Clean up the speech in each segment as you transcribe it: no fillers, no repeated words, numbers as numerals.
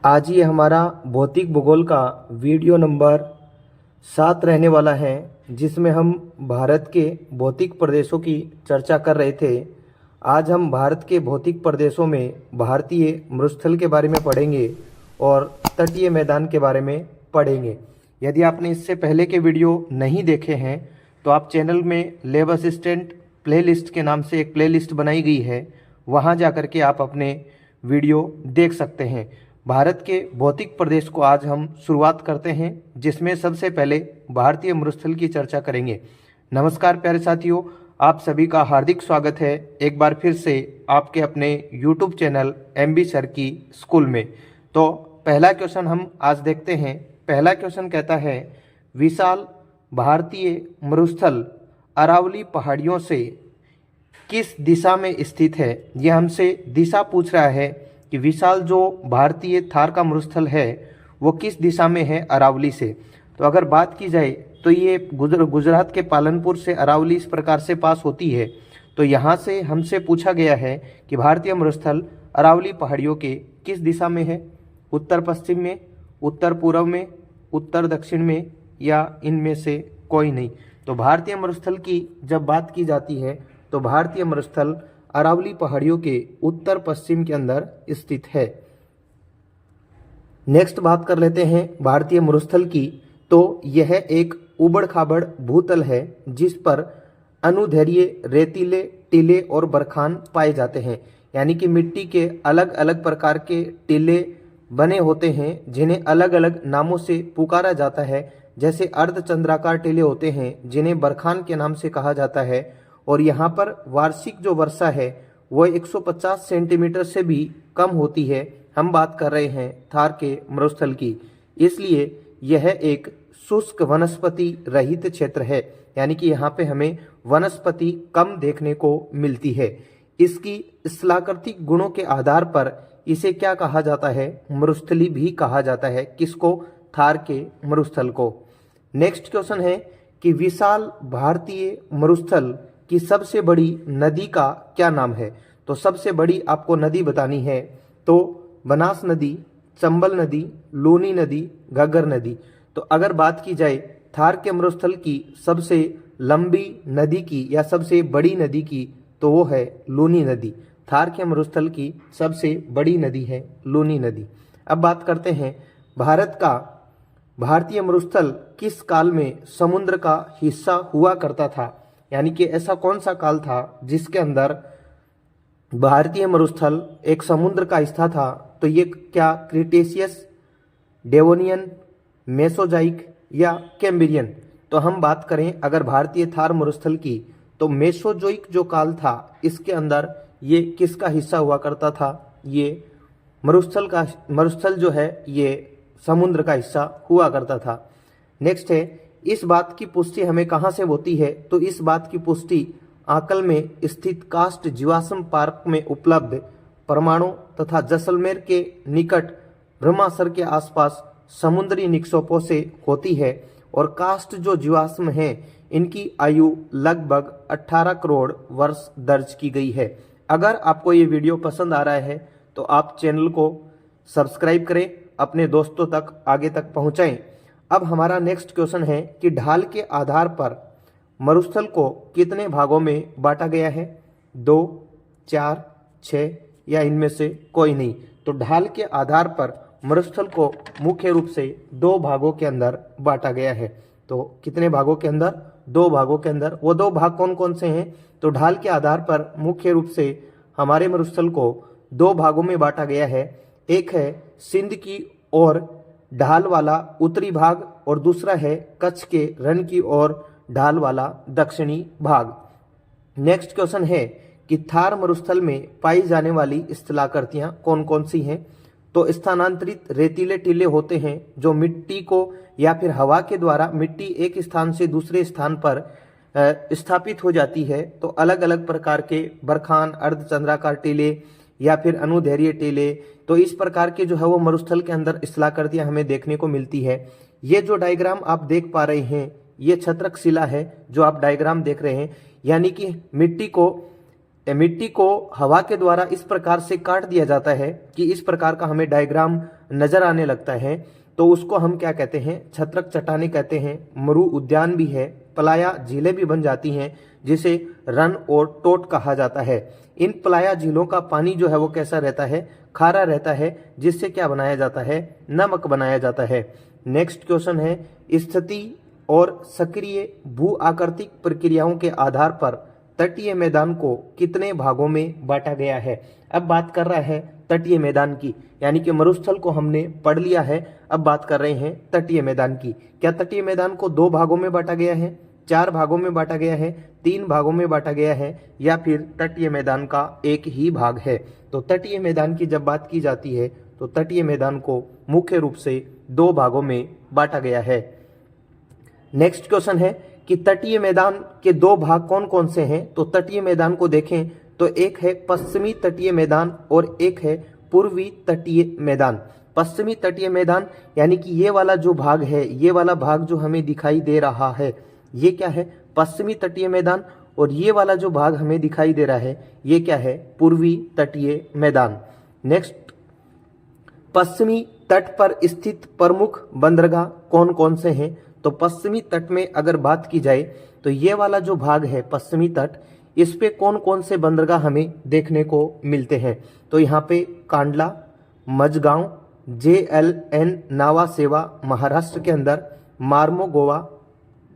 आज ये हमारा भौतिक भूगोल का वीडियो नंबर 7 रहने वाला है, जिसमें हम भारत के भौतिक प्रदेशों की चर्चा कर रहे थे। आज हम भारत के भौतिक प्रदेशों में भारतीय मरुस्थल के बारे में पढ़ेंगे और तटीय मैदान के बारे में पढ़ेंगे। यदि आपने इससे पहले के वीडियो नहीं देखे हैं तो आप चैनल में लैब असिस्टेंट प्लेलिस्ट के नाम से एक प्लेलिस्ट बनाई गई है, वहाँ जाकर के आप अपने वीडियो देख सकते हैं। भारत के भौतिक प्रदेश को आज हम शुरुआत करते हैं, जिसमें सबसे पहले भारतीय मरुस्थल की चर्चा करेंगे। नमस्कार प्यारे साथियों, आप सभी का हार्दिक स्वागत है एक बार फिर से आपके अपने YouTube चैनल MB सर की स्कूल में। तो पहला क्वेश्चन हम आज देखते हैं। पहला क्वेश्चन कहता है, विशाल भारतीय मरुस्थल अरावली पहाड़ियों से किस दिशा में स्थित है। यह हमसे दिशा पूछ रहा है कि विशाल जो भारतीय थार का मरुस्थल है वो किस दिशा में है अरावली से। तो अगर बात की जाए तो ये गुजरात के पालनपुर से अरावली इस प्रकार से पास होती है। तो यहाँ से हमसे पूछा गया है कि भारतीय मरुस्थल अरावली पहाड़ियों के किस दिशा में है, उत्तर पश्चिम में, उत्तर पूर्व में, उत्तर दक्षिण में या इनमें से कोई नहीं। तो भारतीय मरुस्थल की जब बात की जाती है तो भारतीय मरुस्थल अरावली पहाड़ियों के उत्तर पश्चिम के अंदर स्थित है। नेक्स्ट बात कर लेते हैं भारतीय मरुस्थल की। तो यह एक उबड़ खाबड़ भूतल है जिस पर अनुदैर्घ्य रेतीले टीले और बरखान पाए जाते हैं। यानी कि मिट्टी के अलग अलग प्रकार के टीले बने होते हैं जिन्हें अलग अलग नामों से पुकारा जाता है। जैसे अर्धचंद्राकार टीले होते हैं जिन्हें बरखान के नाम से कहा जाता है। और यहाँ पर वार्षिक जो वर्षा है वह 150 सेंटीमीटर से भी कम होती है। हम बात कर रहे हैं थार के मरुस्थल की, इसलिए यह एक शुष्क वनस्पति रहित क्षेत्र है। यानी कि यहाँ पे हमें वनस्पति कम देखने को मिलती है। इसकी स्थलाकृतिक गुणों के आधार पर इसे क्या कहा जाता है, मरुस्थली भी कहा जाता है। किसको? थार के मरुस्थल को। नेक्स्ट क्वेश्चन है कि विशाल भारतीय मरुस्थल की सबसे बड़ी नदी का क्या नाम है। तो सबसे बड़ी आपको नदी बतानी है तो बनास नदी, चंबल नदी, लूनी नदी, घग्गर नदी। तो अगर बात की जाए थार के मरुस्थल की सबसे लंबी नदी की या सबसे बड़ी नदी की तो वो है लूनी नदी। थार के मरुस्थल की सबसे बड़ी नदी है लूनी नदी। अब बात करते हैं भारत का भारतीय मरुस्थल किस काल में समुद्र का हिस्सा हुआ करता था। यानी कि ऐसा कौन सा काल था जिसके अंदर भारतीय मरुस्थल एक समुद्र का हिस्सा था। तो ये क्या क्रिटेशियस, डेवोनियन, मेसोजाइक या कैम्ब्रियन। तो हम बात करें अगर भारतीय थार मरुस्थल की तो मेसोजोइक जो काल था इसके अंदर ये किसका हिस्सा हुआ करता था, ये मरुस्थल जो है ये समुद्र का हिस्सा हुआ करता था। नेक्स्ट है, इस बात की पुष्टि हमें कहाँ से होती है। तो इस बात की पुष्टि आकल में स्थित कास्ट जीवाश्म पार्क में उपलब्ध परमाणु तथा जैसलमेर के निकट ब्रह्मासर के आसपास समुद्री निक्षेपों से होती है। और कास्ट जो जीवाश्म हैं इनकी आयु लगभग 18 करोड़ वर्ष दर्ज की गई है। अगर आपको ये वीडियो पसंद आ रहा है तो आप चैनल को सब्सक्राइब करें, अपने दोस्तों तक आगे तक पहुँचाएँ। अब हमारा नेक्स्ट क्वेश्चन है कि ढाल के आधार पर मरुस्थल को कितने भागों में बांटा गया है, 2, 4, 6 या इनमें से कोई नहीं। तो ढाल के आधार पर मरुस्थल को मुख्य रूप से 2 भागों के अंदर बांटा गया है। तो कितने भागों के अंदर? 2 भागों के अंदर। वो 2 भाग कौन कौन से हैं? तो ढाल के आधार पर मुख्य रूप से हमारे मरुस्थल को 2 भागों में बांटा गया है। एक है सिंध की ओर ढाल वाला उत्तरी भाग और दूसरा है कच्छ के रण की ओर ढाल वाला दक्षिणी भाग। नेक्स्ट क्वेश्चन है कि थार मरुस्थल में पाई जाने वाली स्थलाकृतियां कौन कौन सी हैं। तो स्थानांतरित रेतीले टीले होते हैं जो मिट्टी को या फिर हवा के द्वारा मिट्टी एक स्थान से दूसरे स्थान पर स्थापित हो जाती है। तो अलग अलग प्रकार के बरखान, अर्धचंद्राकार टीले या फिर अनुदैर्घ्य टीले, तो इस प्रकार के जो है वो मरुस्थल के अंदर स्थलाकृतियां हमें देखने को मिलती है। ये जो डायग्राम आप देख पा रहे हैं ये छत्रक शिला है जो आप डायग्राम देख रहे हैं। यानी कि मिट्टी को हवा के द्वारा इस प्रकार से काट दिया जाता है कि इस प्रकार का हमें डायग्राम नजर आने लगता है तो उसको हम क्या कहते हैं, छत्रक चट्टानें कहते हैं। मरु उद्यान भी है, पलाया झीलें भी बन जाती हैं जिसे रन और टोट कहा जाता है। इन पलाया झीलों का पानी जो है वो कैसा रहता है, खारा रहता है, जिससे क्या बनाया जाता है, नमक बनाया जाता है। नेक्स्ट क्वेश्चन है, स्थिति और सक्रिय भू आकृतिक प्रक्रियाओं के आधार पर तटीय मैदान को कितने भागों में बांटा गया है। अब बात कर रहा है तटीय मैदान की, यानी कि मरुस्थल को हमने पढ़ लिया है, अब बात कर रहे हैं तटीय मैदान की। क्या तटीय मैदान को 2 भागों में बांटा गया है, 4 भागों में बांटा गया है, 3 भागों में बांटा गया है, या फिर तटीय मैदान का एक ही भाग है। तो तटीय मैदान की जब बात की जाती है तो तटीय मैदान को मुख्य रूप से 2 भागों में बांटा गया है। नेक्स्ट क्वेश्चन है कि तटीय मैदान के 2 भाग कौन कौन से हैं। तो तटीय मैदान को देखें तो एक है पश्चिमी तटीय मैदान और एक है पूर्वी तटीय मैदान। पश्चिमी तटीय मैदान यानी कि ये वाला जो भाग है, ये वाला भाग जो हमें दिखाई दे रहा है, ये क्या है, पश्चिमी तटीय मैदान, और ये वाला जो भाग हमें दिखाई दे रहा है ये क्या है, पूर्वी तटीय मैदान। नेक्स्ट, पश्चिमी तट पर स्थित प्रमुख बंदरगाह कौन कौन से हैं। तो पश्चिमी तट में अगर बात की जाए तो ये वाला जो भाग है पश्चिमी तट, इस पे कौन कौन से बंदरगाह हमें देखने को मिलते हैं। तो यहाँ पे कांडला, मजगांव, JLN नावा सेवा महाराष्ट्र के अंदर, मार्मो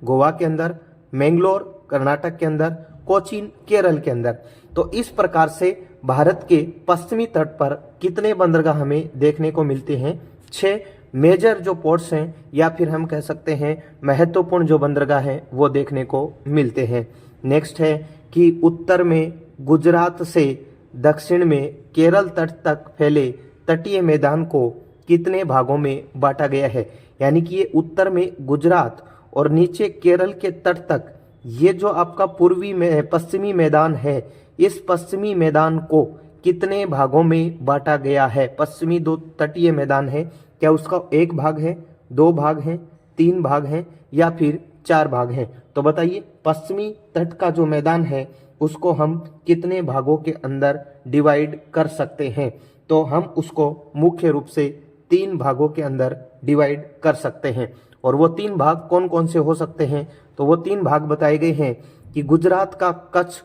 गोवा के अंदर, मैंगलोर कर्नाटक के अंदर, कोचीन केरल के अंदर। तो इस प्रकार से भारत के पश्चिमी तट पर कितने बंदरगाह हमें देखने को मिलते हैं, 6 मेजर जो पोर्ट्स हैं या फिर हम कह सकते हैं महत्वपूर्ण जो बंदरगाह हैं वो देखने को मिलते हैं। नेक्स्ट है कि उत्तर में गुजरात से दक्षिण में केरल तट तक फैले तटीय मैदान को कितने भागों में बांटा गया है। यानी कि ये उत्तर में गुजरात और नीचे केरल के तट तक ये जो आपका पूर्वी में पश्चिमी मैदान है, इस पश्चिमी मैदान को कितने भागों में बांटा गया है। पश्चिमी 2 तटीय मैदान है, क्या उसका 1 भाग है, 2 भाग हैं, 3 भाग हैं या फिर 4 भाग हैं। तो बताइए पश्चिमी तट का जो मैदान है उसको हम कितने भागों के अंदर डिवाइड कर सकते हैं। तो हम उसको मुख्य रूप से 3 भागों के अंदर डिवाइड कर सकते हैं। और वो 3 भाग कौन कौन से हो सकते हैं। तो वो 3 भाग बताए गए हैं कि गुजरात का कच्छ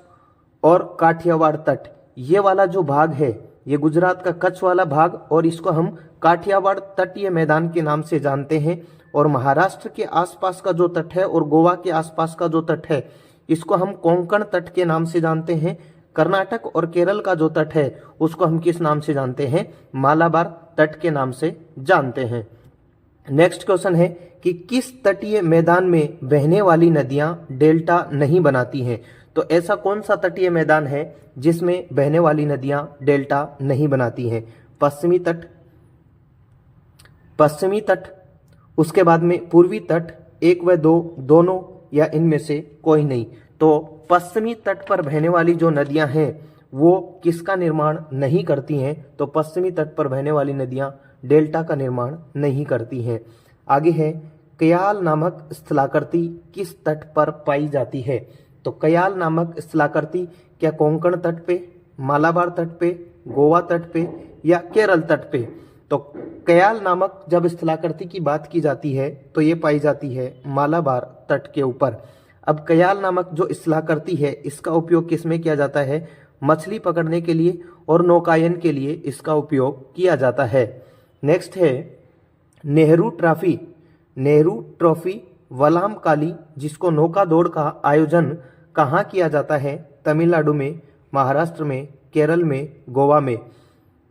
और काठियावाड़ तट, ये वाला जो भाग है ये गुजरात का कच्छ वाला भाग, और इसको हम काठियावाड़ तटीय मैदान के नाम से जानते हैं। और महाराष्ट्र के आसपास का जो तट है और गोवा के आसपास का जो तट है इसको हम कोंकण तट के नाम से जानते हैं। कर्नाटक और केरल का जो तट है उसको हम किस नाम से जानते हैं, मालाबार तट के नाम से जानते हैं। नेक्स्ट क्वेश्चन है कि किस तटीय मैदान में बहने वाली नदियां डेल्टा नहीं बनाती हैं। तो ऐसा कौन सा तटीय मैदान है जिसमें बहने वाली नदियां डेल्टा नहीं बनाती हैं। पश्चिमी तट, उसके बाद में पूर्वी तट, 1 व 2 दोनों, या इनमें से कोई नहीं। तो पश्चिमी तट पर बहने वाली जो नदियां हैं वो किसका निर्माण नहीं करती हैं। तो पश्चिमी तट पर बहने वाली नदियां डेल्टा का निर्माण नहीं करती हैं। आगे है, कयाल नामक स्थलाकृति किस तट पर पाई जाती है। तो कयाल नामक स्थलाकृति क्या कोंकण तट पे, मालाबार तट पे, गोवा तट पे या केरल तट पे। तो कयाल नामक जब स्थलाकृति की बात की जाती है तो ये पाई जाती है मालाबार तट के ऊपर। अब कयाल नामक जो स्थलाकृति है इसका उपयोग किसमें किया जाता है, मछली पकड़ने के लिए और नौकायन के लिए इसका उपयोग किया जाता है। नेक्स्ट है नेहरू ट्रॉफी वलाम काली, जिसको नौका दौड़ का आयोजन कहाँ किया जाता है, तमिलनाडु में, महाराष्ट्र में, केरल में, गोवा में।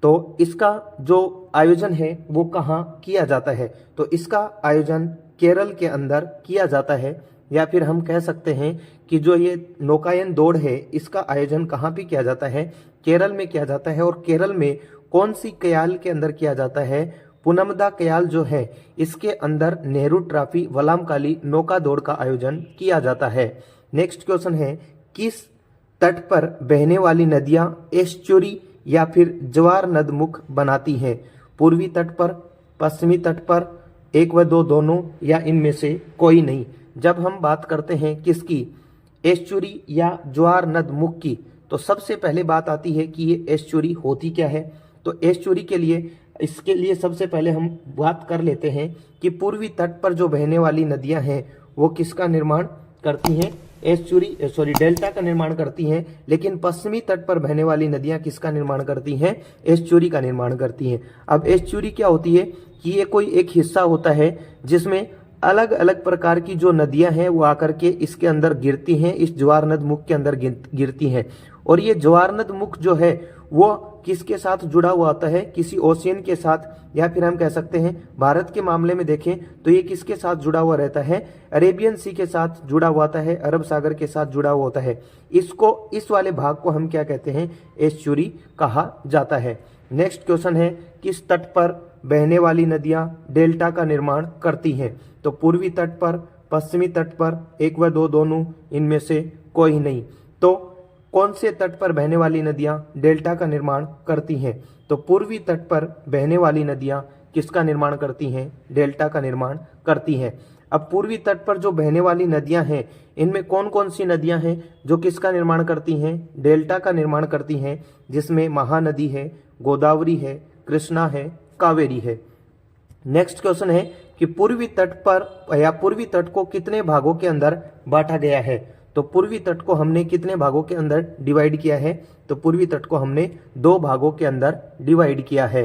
तो इसका जो आयोजन है वो कहाँ किया जाता है। तो इसका आयोजन केरल के अंदर किया जाता है, या फिर हम कह सकते हैं कि जो ये नौकायन दौड़ है इसका आयोजन कहाँ पे किया जाता है, केरल में किया जाता है। और केरल में कौन सी कयाल के अंदर किया जाता है, पुनमदा कयाल जो है इसके अंदर नेहरू ट्रॉफी वलामकाली नौका दौड़ का आयोजन किया जाता है। नेक्स्ट क्वेश्चन है, किस तट पर बहने वाली नदियां एस्चुरी या फिर ज्वार नदमुख बनाती हैं। पूर्वी तट पर, पश्चिमी तट पर, 1 व 2 दोनों, या इनमें से कोई नहीं। जब हम बात करते हैं किसकी, एस्चुरी या ज्वार नदमुख की, तो सबसे पहले बात आती है कि ये एस्चुरी होती क्या है। तो एस्चुरी के लिए इसके लिए सबसे पहले हम बात कर लेते हैं कि पूर्वी तट पर जो बहने वाली नदियां हैं वो किसका निर्माण करती हैं, डेल्टा का निर्माण करती हैं। लेकिन पश्चिमी तट पर बहने वाली नदियां किसका निर्माण करती हैं, एस्चुरी का निर्माण करती हैं। अब एस्चुरी क्या होती है कि ये कोई एक हिस्सा होता है जिसमें अलग अलग प्रकार की जो नदियां हैं वो आकर के इसके अंदर गिरती हैं, इस ज्वार नद मुख के अंदर गिरती हैं। और ये ज्वार नद मुख जो है वो किसके साथ जुड़ा हुआ होता है, किसी ओशियन के साथ, या फिर हम कह सकते हैं भारत के मामले में देखें तो ये किसके साथ जुड़ा हुआ रहता है, अरेबियन सी के साथ जुड़ा हुआ होता है, अरब सागर के साथ जुड़ा हुआ होता है। इसको, इस वाले भाग को हम क्या कहते हैं, एस्चुरी कहा जाता है। नेक्स्ट क्वेश्चन है, किस तट पर बहने वाली नदियां डेल्टा का निर्माण करती हैं? तो पूर्वी तट पर, पश्चिमी तट पर, एक व दो दोनों, इनमें से कोई नहीं। तो कौन से तट पर बहने वाली नदियां डेल्टा का निर्माण करती हैं? तो पूर्वी तट पर बहने वाली नदियां किसका निर्माण करती हैं, डेल्टा का निर्माण करती हैं। अब पूर्वी तट पर जो बहने वाली नदियां हैं इनमें कौन कौन सी नदियां हैं जो किसका निर्माण करती हैं, डेल्टा का निर्माण करती हैं, जिसमें महानदी है, गोदावरी है, कृष्णा है, कावेरी है। नेक्स्ट क्वेश्चन है कि पूर्वी तट पर या पूर्वी तट को कितने भागों के अंदर बांटा गया है? तो पूर्वी तट को हमने कितने भागों के अंदर डिवाइड किया है? तो पूर्वी तट को हमने 2 भागों के अंदर डिवाइड किया है।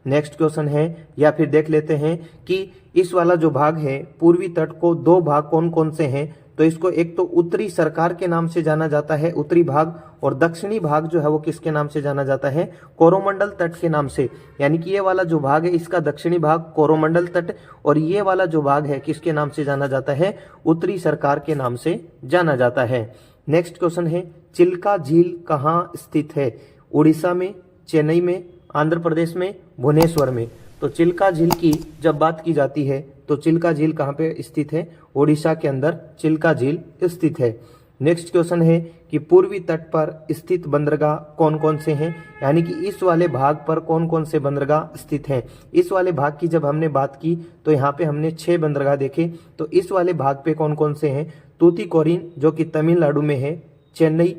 नेक्स्ट क्वेश्चन है, या फिर देख लेते हैं कि इस वाला जो भाग है पूर्वी तट को 2 भाग कौन कौन से हैं? तो इसको एक तो उत्तरी सरकार के नाम से जाना जाता है, उत्तरी भाग, और दक्षिणी भाग जो है वो किसके नाम से जाना जाता है, कोरोमंडल तट के नाम से। यानी कि ये वाला जो भाग है इसका दक्षिणी भाग कोरोमंडल तट, और ये वाला जो भाग है किसके नाम से जाना जाता है, उत्तरी सरकार के नाम से जाना जाता है। नेक्स्ट क्वेश्चन है, चिल्का झील कहाँ स्थित है? उड़ीसा में, चेन्नई में, आंध्र प्रदेश में, भुवनेश्वर में। तो चिल्का झील की जब बात की जाती है तो चिल्का झील कहाँ पे स्थित है, उड़ीसा के अंदर चिल्का झील स्थित है। नेक्स्ट क्वेश्चन है कि पूर्वी तट पर स्थित बंदरगाह कौन कौन से हैं? यानी कि इस वाले भाग पर कौन कौन से बंदरगाह स्थित हैं। इस वाले भाग की जब हमने बात की तो यहाँ पे हमने 6 बंदरगाह देखे। तो इस वाले भाग पे कौन कौन से हैं? तूतीकोरिन जो कि तमिलनाडु में है, चेन्नई,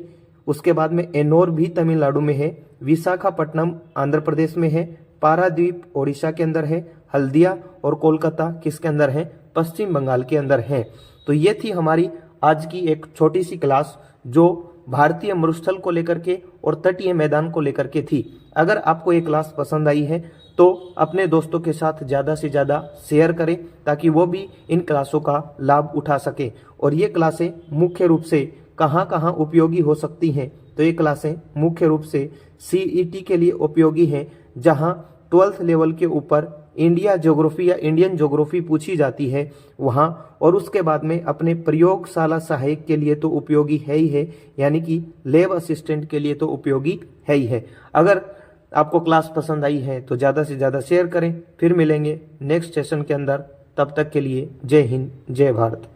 उसके बाद में एनोर भी तमिलनाडु में है, विशाखापट्टनम आंध्र प्रदेश में है, पारादीप ओडिशा के अंदर है, हल्दिया और कोलकाता किसके अंदर है, पश्चिम बंगाल के अंदर है। तो ये थी हमारी आज की एक छोटी सी क्लास जो भारतीय मरुस्थल को लेकर के और तटीय मैदान को लेकर के थी। अगर आपको ये क्लास पसंद आई है तो अपने दोस्तों के साथ ज़्यादा से ज़्यादा शेयर करें ताकि वो भी इन क्लासों का लाभ उठा सके। और ये क्लासें मुख्य रूप से कहाँ कहाँ उपयोगी हो सकती हैं? तो ये क्लासें मुख्य रूप से CET के लिए उपयोगी हैं, जहाँ 12th लेवल के ऊपर इंडिया ज्योग्राफी या इंडियन ज्योग्राफी पूछी जाती है वहाँ, और उसके बाद में अपने प्रयोगशाला सहायक के लिए तो उपयोगी है ही है, यानी कि लैब असिस्टेंट के लिए तो उपयोगी है ही है। अगर आपको क्लास पसंद आई है तो ज़्यादा से ज़्यादा शेयर करें। फिर मिलेंगे नेक्स्ट सेशन के अंदर, तब तक के लिए जय हिंद, जय भारत।